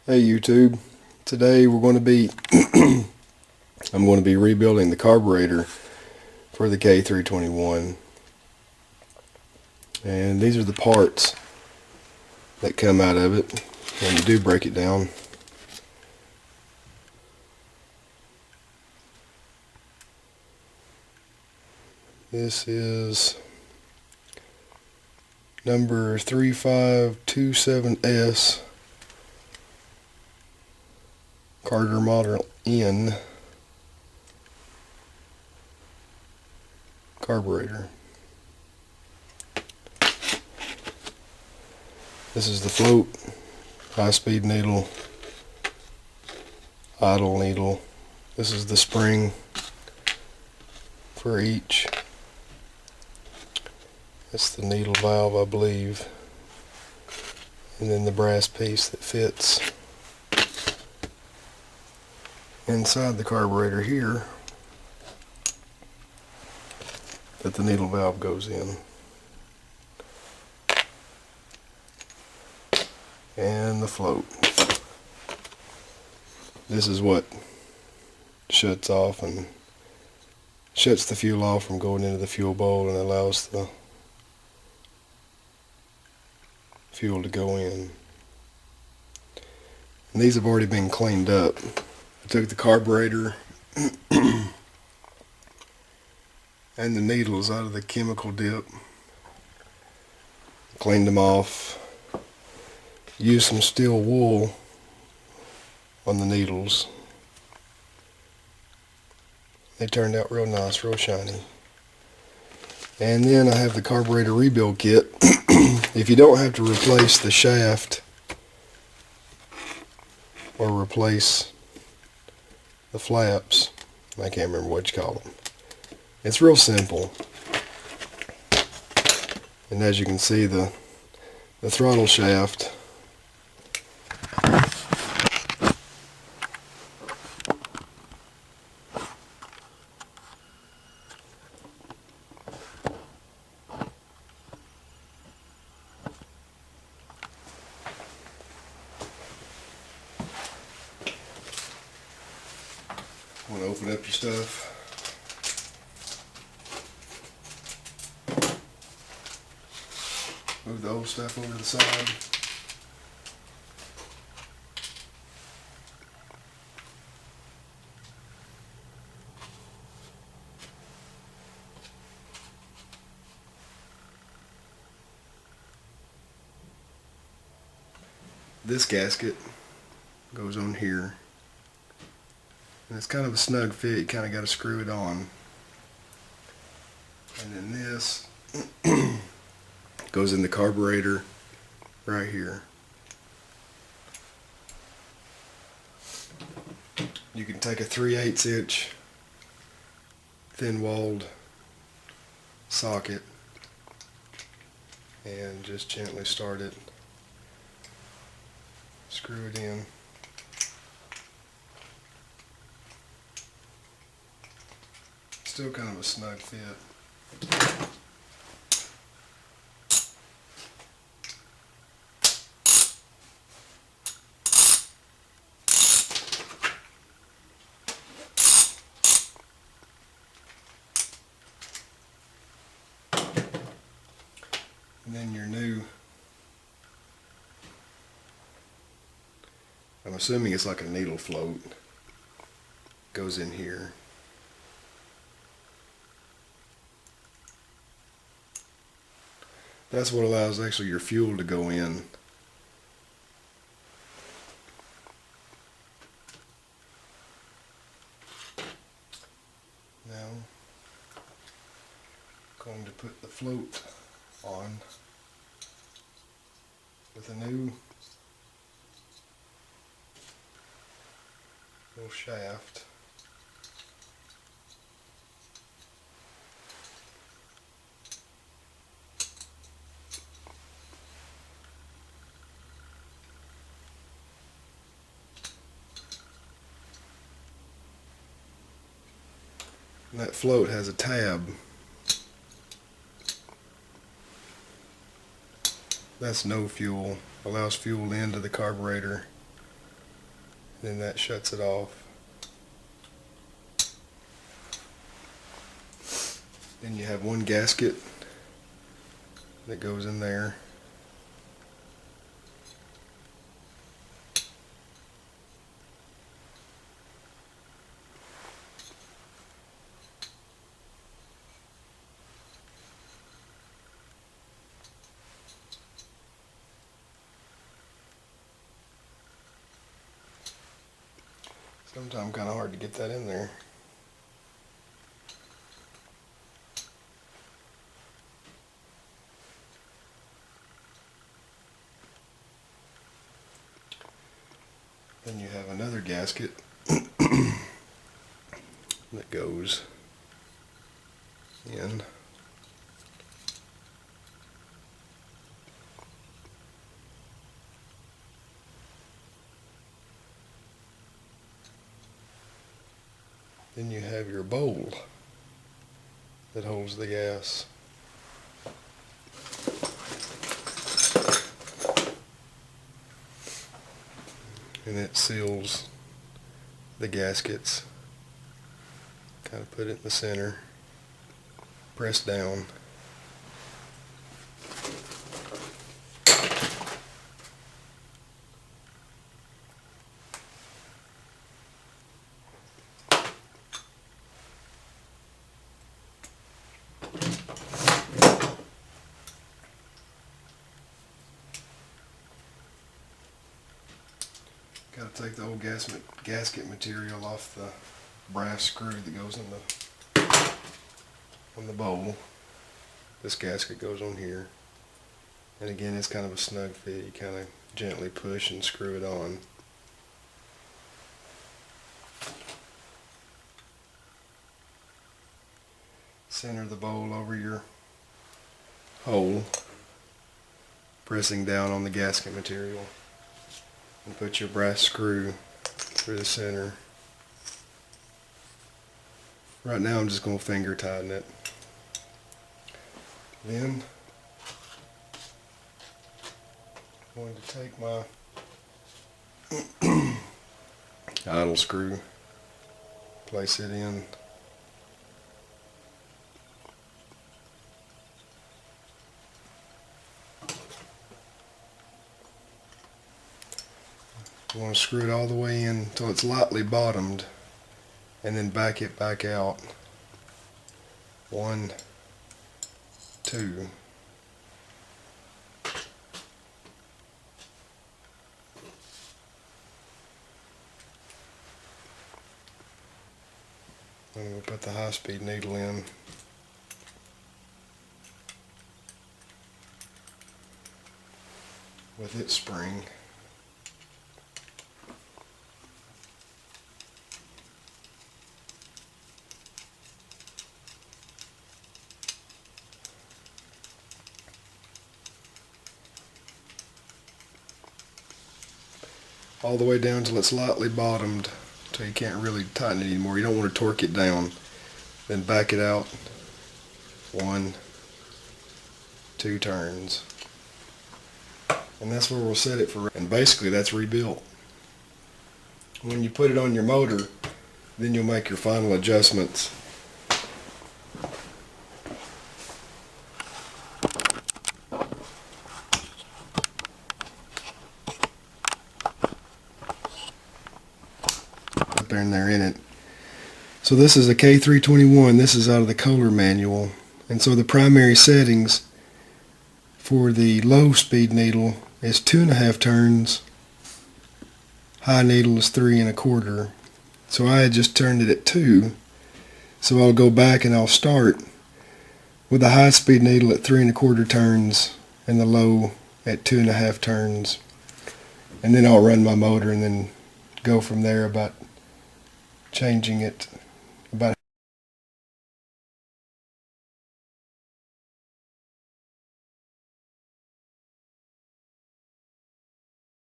Hey YouTube, today we're going to be I'm going to be rebuilding the carburetor for the K321, and these are the parts that come out of it when you do break it down. This is number 3527S Carter Model N carburetor. This is the float, high-speed needle, idle needle. This is the spring for each. That's the needle valve, I believe. And then the brass piece that fits inside the carburetor here that the needle valve goes in. And the float. This is what shuts off and shuts the fuel off from going into the fuel bowl and allows the fuel to go in. And these have already been cleaned up. I took the carburetor and the needles out of the chemical dip, cleaned them off, used some steel wool on the needles. They turned out real nice, real shiny. And then I have the carburetor rebuild kit. If you don't have to replace the shaft or replace the flaps, I can't remember what you call them. It's real simple. And as you can see, the throttle shaft want to open up your stuff. Move the old stuff over to the side. This gasket goes on here. And it's kind of a snug fit, you kind of got to screw it on. And then this goes in the carburetor right here. You can take a 3/8 inch thin walled socket and just gently start it. Screw it in. Still kind of a snug fit. And then your new, I'm assuming it's like a needle float, goes in here. That's what allows actually your fuel to go in. Now, I'm going to put the float on with a new little shaft. And that float has a tab. That's no fuel. Allows fuel into the carburetor Then that shuts it off. Then you have one gasket that goes in there. Sometimes kind of hard to get that in there. Then you have another gasket that goes in. Then you have your bowl that holds the gas. And it seals the gaskets. Kind of put it in the center, press down. Got to take the old gasket material off the brass screw that goes on the bowl. This gasket goes on here, and again it's kind of a snug fit. You kind of gently push and screw it on. Center the bowl over your hole, pressing down on the gasket material. And put your brass screw through the center. Right now I'm just going to finger tighten it. Then I'm going to take my idle screw, place it in. You want to screw it all the way in until it's lightly bottomed, and then back it back out. 1, 2. I'm going to put the high-speed needle in. With its spring. All the way down till it's lightly bottomed, so you can't really tighten it anymore. You don't want to torque it down. Then back it out. 1, 2 turns. And that's where we'll set it for. And basically that's rebuilt. When you put it on your motor, then you'll make your final adjustments. There and they're in it. So this is a K321. This is out of the Kohler manual. And so the primary settings for the low speed needle is 2.5 turns. High needle is 3 1/4. So I had just turned it at 2. So I'll go back and I'll start with the high speed needle at 3 1/4 turns and the low at 2.5 turns. And then I'll run my motor and then go from there about changing it